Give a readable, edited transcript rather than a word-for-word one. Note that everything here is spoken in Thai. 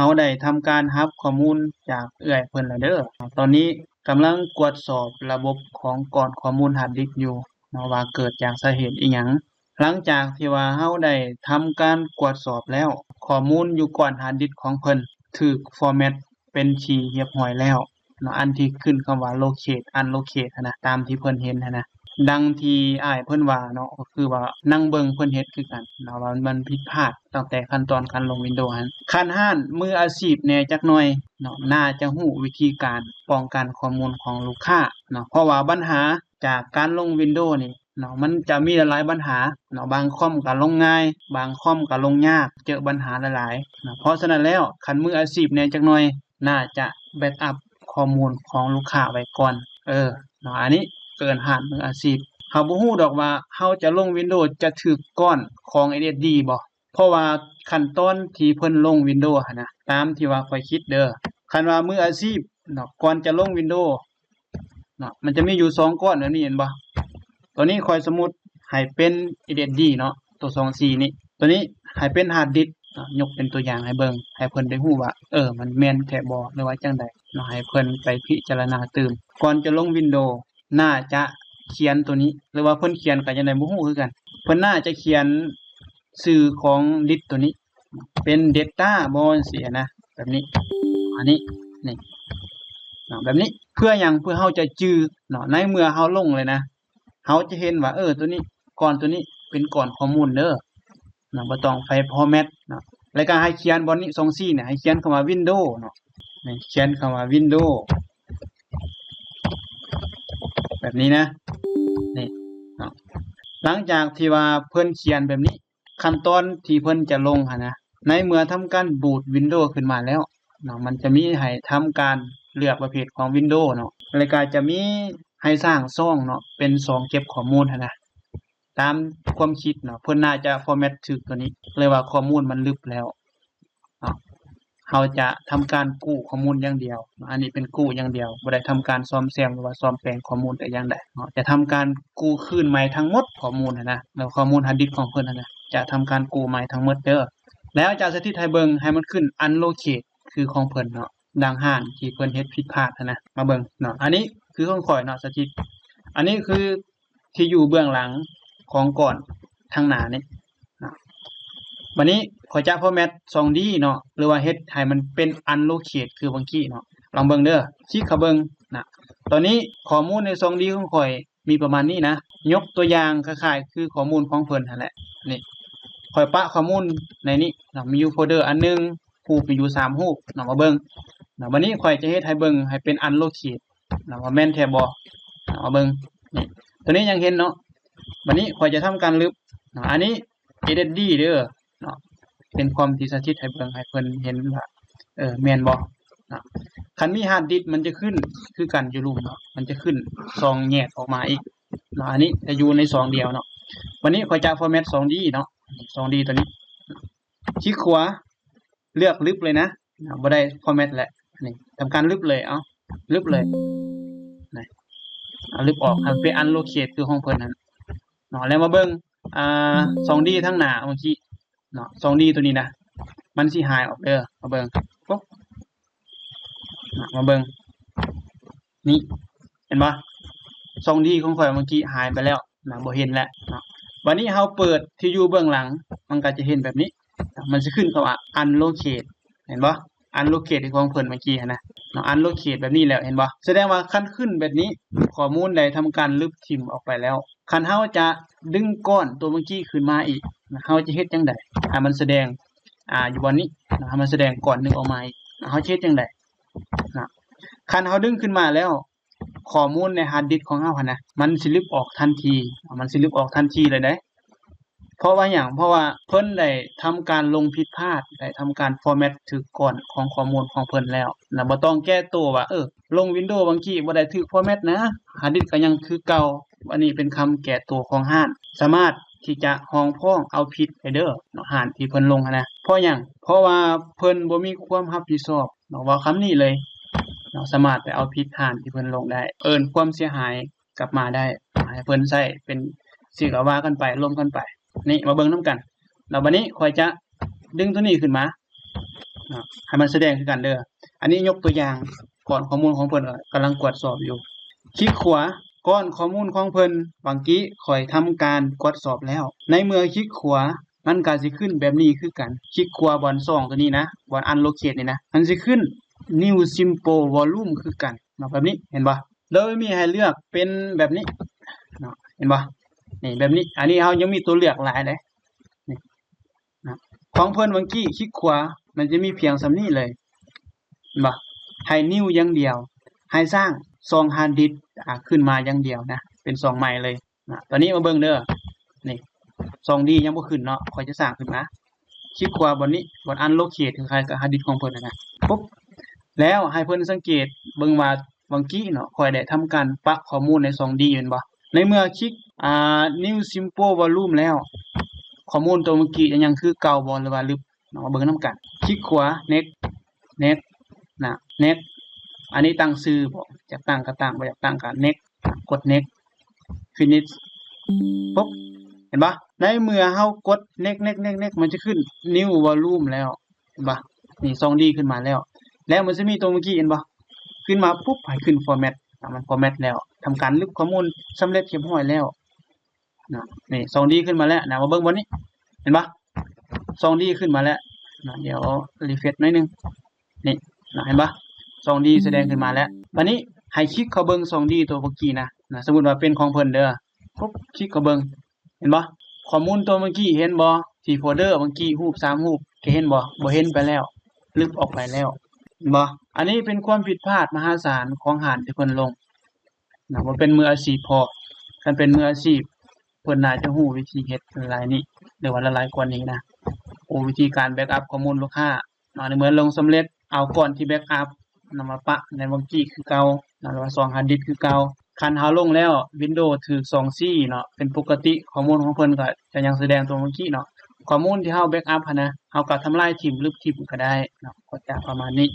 เราได้ทำการรับข้อมูลจากเอื้อยเพิ่นแล้วเด้อตอนนี้กำลังตรวจสอบระบบของก้อนข้อมูลฮาร์ดดิสก์อยู่เนาะว่าเกิดจากสาเหตุอิหยังหลังจากที่ว่าเราได้ทำการตรวจสอบแล้วข้อมูลอยู่ก้อนฮาร์ดดิสก์ของเพิ่นถูกฟอร์แมตเป็นที่เรียบร้อยแล้วเนาะอันที่ขึ้นคำว่า locate unlocate หั้นนะตามที่เพิ่นเห็นหั้นนะดังที่อ้ายเพิ่นว่าเนาะก็คือว่านั่งเบิ่งเพิ่นเฮ็ดคือกันเนาะว่ามันผิดพลาดตั้งแต่ขั้นตอนการลง Windows หั้นคันร้านมืออาชีพแหน่จักหน่อยเนาะน่าจะรู้วิธีการป้องกันข้อมูลของลูกค้าเนาะเพราะว่าปัญหาจากการลง Windows นี่เนาะมันจะมีหลายปัญหาเนาะบางคอมก็ลงง่ายบางคอมก็ลงยากเจอปัญหาหลายๆเนาะเพราะฉะนั้นแล้วคันมืออาชีพแหน่จักหน่อยน่าจะแบ็กอัปข้อมูลของลูกค้าไว้ก่อนเนาะอันนี้เกินห้านมืออาชีพเฮาบ่ฮู้ดอกว่าเฮาจะลง Windows จะถูกก้อนของ SSD บ่เพราะว่าขั้นตอนที่เพิ่นลง Windows หั่นนะตามที่ว่าข้อยคิดเด้อคันว่ามืออาชีพเนาะก่อนจะลง Windows เนาะมันจะมีอยู่2ก้อนแบบนี้เห็นบ่ตัวนี้ข้อยสมมุติให้เป็น SSD เนาะตัว24นี่ตัวนี้ให้เป็นฮาร์ดดิสก์ยกเป็นตัวอย่างให้เบิ่งให้เพิ่นได้ฮู้ว่ามันแม่นแท้บ่หรือว่าจังได๋เนาะให้เพิ่นไปพิจารณาตื่มก่อนจะลง Windows น่าจะเขียนตัวนี้หรือว่าเพิ่นเขียนก็จังได๋บ่ฮู้คือกันเพิ่นน่าจะเขียนชื่อของดิสก์ตัวนี้เป็น Data บ่จังซี่นะแบบนี้อันนี้นี่เนาะแบบนี้เพื่อหยังเพื่อเฮาจะจื้อเนาะในเมื่อเฮาลงเลยนะเฮาจะเห็นว่าตัวนี้ก้อนตัวนี้เป็นก้อนข้อมูลเด้อเนาะบ่ต้องไปฟอร์แมตเนาะแล้วก็ให้เขียนบนนี้24เนี่ยให้เขียนคำว่า Windows เนาะนี่เขียนคำว่า Windows แบบนี้นะนี่เนาะหลังจากที่ว่าเพิ่นเขียนแบบนี้ขั้นตอนที่เพิ่นจะลงหั่นนะในเมื่อทำการบูต Windows ขึ้นมาแล้วเนาะมันจะมีให้ทำการเลือกประเภทของ Windows เนาะแล้วก็จะมีให้สร้างช่องเนาะเป็นช่องเก็บข้อมูลหั่นนะตามความคิดเนาะเพิ่นน่าจะฟอร์แมตถูกตัวนี้เลยว่าข้อมูลมันลึกแล้วเนาะเราจะทำการกู้ข้อมูลอย่างเดียวอันนี้เป็นกู้อย่างเดียวบ่ได้ทำการซ่อมแซมหรือว่าซ่อมแปลงข้อมูลแต่อย่างใดเนาะจะทำการกู้คืนใหม่ทั้งหมดข้อมูลหั่นนะแล้วข้อมูลฮาร์ดดิสก์ของเพิ่นหั่นนะจะทำการกู้ใหม่ทั้งหมดเด้อแล้วจะสาธิตให้เบิ่งให้มันขึ้น unlocate คือของเพิ่นเนาะดังห้านที่เพิ่นเฮ็ดผิดพลาดหั่นนะมาเบิ่งเนาะอันนี้คือของข้อยเนาะสาธิตอันนี้คือที่อยู่เบื้องหลังของก่อนทางหน้านี่เนาะบัดนี้ข้อยจะฟอร์แมต 2D เนาะหรือว่าเฮ็ดให้มันเป็น unlocate คือบางกี้เนาะลองเบิ่งเด้อคลิกเข้าเบิ่งนะตอนนี้ข้อมูลใน 2D ของข้อยมีประมาณนี้นะยกตัวอย่างคล้ายๆคือข้อมูลของเพิ่นนั่นแหละนี่ข้อยปะข้อมูลในนี้เนาะมีอยู่โฟลเดอร์อันนึงรูปมีอยู่3รูปเนาะมาเบิ่งเนาะบัดนี้ข้อยจะเฮ็ดให้เบิ่งให้เป็น unlocate เนาะว่าแม่นแท้บ่เนาะมาเบิ่งนี่ตัวนี้ยังเห็นเนาะบัดนี้ข้อยจะทำการลบเนาะอันนี้ SSD เด้อเนาะเป็นความที่สาธิตให้เบิ่งให้เพิ่นเห็นว่าแม่นบ่เนาะคันมีฮาร์ดดิสก์มันจะขึ้นคือกันอยู่รูปเนาะมันจะขึ้น2แยกออกมาอีกเนาะอันนี้จะอยู่ใน2เดียวเนาะวันนี้ข้อยจะฟอร์แมต 2D เนาะ 2D ตัวนี้คลิกขวาเลือกลึบเลยนะบ่ได้ฟอร์แมตแหละนี่ทำการลึบเลยลึบเลยนี่ลึบออกให้เป็น unlocate คือของเพิ่นนั่นเนาะแล้วมาเบิ่ง2D ทั้งหน้าเมื่อกี้เนาะ 2D ตัวนี้นะมันสิหายออกเด้อมาเบิ่งปุ๊บมาเบิ่งนี่เห็นบ่ 2D ของข่อยเมื่อกี้หายไปแล้วนะบ่เห็นแล้วเนาะวันนี้เฮาเปิดที่อยู่เบื้องหลังมันก็จะเห็นแบบนี้มันสิขึ้นคำว่า unlocate เห็นบ่ unlocate ของเพิ่นเมื่อกี้นะเนาะ unlocate แบบนี้แล้วเห็นบ่แสดงว่าคันขึ้นแบบนี้ข้อมูลได้ทำการลบทิ่มออกไปแล้วคันเฮาจะดึงก้อนตัวเมื่อกี้ขึ้นมาอีกเฮาจะเฮ็ดจังได๋ให้มันแสดงอยู่บนนี้ให้มันแสดงก้อนนึงออกมาอีกเฮาเฮ็ดจังได๋นะคันเฮาดึงขึ้นมาแล้วข้อมูลในฮาร์ดดิสก์ของเฮาหั่นนะมันสิลึกออกทันทีเลยเด้เพราะว่าหยังเพราะว่าเพิ่นได้ทำการลงผิดพลาดได้ทำการฟอร์แมตถูกก่อนของข้อมูลของเพิ่นแล้วนะบ่ต้องแก้ตัวว่าลง Windows บางทีบ่ได้ถูกฟอร์แมตนะฮาร์ดดิสก์ก็ยังคือเก่าอันนี้เป็นคำแก้ตัวของห้านสามารถที่จะฮ้องพ้องเอาผิดให้เด้อเนาะห้านที่เพิ่นลงหั่นนะเพราะหยังเพราะว่าเพิ่นบ่มีความรับผิดชอบเนาะว่าคำนี้เลยเราสามารถไปเอาผิดห้านที่เพิ่นลงได้ความเสียหายกลับมาได้ให้เพิ่นใช้เป็นสิก็ว่ากันไปรวมกันไปนี่มาเบิ่งนำกันแล้วบัดนี้ข้อยจะดึงตัวนี้ขึ้นมา เนาะให้มันแสดงคือกันเด้ออันนี้ยกตัวอย่างก่อนข้อมูลของเพิ่นกำลังตรวจสอบอยู่คลิกขวาก่อนข้อมูลของเพิ่นบางกี้ข่อยทำการตรวจสอบแล้วในเมื่อคลิกขวามันก็สิขึ้นแบบนี้คือกันคลิกขวาบอน2ตัวนี้นะบอน unlocate นี่นะมันสิขึ้น new simple volume คือกันเนาะแบบนี้เห็นบ่โดยมีให้เลือกเป็นแบบนี้เนาะเห็นบ่นี่แบบนี้อันนี้เฮายังมีตัวเลือกหลายเลยนี่นะของเพิ่นบางกี้คลิกขวามันจะมีเพียงส่ำนี้เลยเห็นบ่ให้ new อย่างเดียวให้สร้าง2 hard disk ขึ้นมาอย่างเดียวนะเป็น2ใหม่เลยนะตอนนี้มาเบิ่งเด้อนี่2D ยังบ่ขึ้นเนาะข่อยจะสร้างขึ้นมาคลิกขวาบนนี้บน unlocate คล้ายๆกับ hard disk ของเพิ่นนั่นน่ะปุ๊บแล้วให้เพิ่นสังเกตเบิ่งว่าบางกี้เนาะข่อยได้ทำการปะข้อมูลใน 2D แม่นบ่ในเมื่อคลิกnew simple volume แล้วข้อมูลตัวเมื่อกี้ยังคือเก่าบ่หรือว่าลึกเนาะมาเบิ่งนำกันคลิกขวา next next นะ next อันนี้ตั้งชื่อบ่อยากตั้งก็ตั้งบ่อยากตั้งก็ next กด next finish ปุ๊บเห็นบ่ในเมื่อเฮากด next next next next มันจะขึ้น new volume แล้วเห็นบ่นี่ 2D ขึ้นมาแล้วแล้วมันจะมีตัวเมื่อกี้เห็นบ่ขึ้นมาปุ๊บให้ขึ้น format มัน format แล้วทำการลึกข้อมูลสำเร็จเรียบร้อยแล้วนะนี่ 2D ขึ้นมาแล้วนะมาเบิ่งบนนี้เห็นบ่ 2D ขึ้นมาแล้วนะเดี๋ยวรีเฟรชหน่อยนึงนี่นะเห็นบ่ 2D แสดงขึ้นมาแล้วบัดนี้ให้คลิกเข้าเบิ่ง 2D ตัวเมื่อกี้นะสมมุติว่าเป็นของเพิ่นเด้อปุ๊บคลิกเข้าเบิ่งเห็นบ่ข้อมูลตัวเมื่อกี้เห็นบ่ที่โฟลเดอร์เมื่อกี้รูป3รูปเห็นบ่เห็นไปแล้วลึกออกไปแล้วเห็นบ่อันนี้เป็นความผิดพลาดมหาศาลของหารที่เพิ่นลงนะบ่เป็นมืออาชีพพอคันเป็นมืออาชีพเพิ่นน่าจะรู้วิธีเฮ็ดหลายนี้หรือว่าหลายกว่านี้นะวิธีการแบ็กอัพข้อมูลลูกค้าเนาะในเมื่อลงสำเร็จเอาก่อนที่แบ็กอัพนำมาปะในเมื่อกี้คือเก่าหรือว่า2 hard disk คือเก่าคันเฮาลงแล้ว Windows ถูก2C เนาะเป็นปกติข้อมูลของเพิ่นก็จะยังแสดงตัวเมื่อกี้เนาะข้อมูลที่เฮาแบ็กอัพหั่นนะเฮาก็ทำลายทิ่มลบทิ่มก็ได้เนาะก็จะประมาณนี้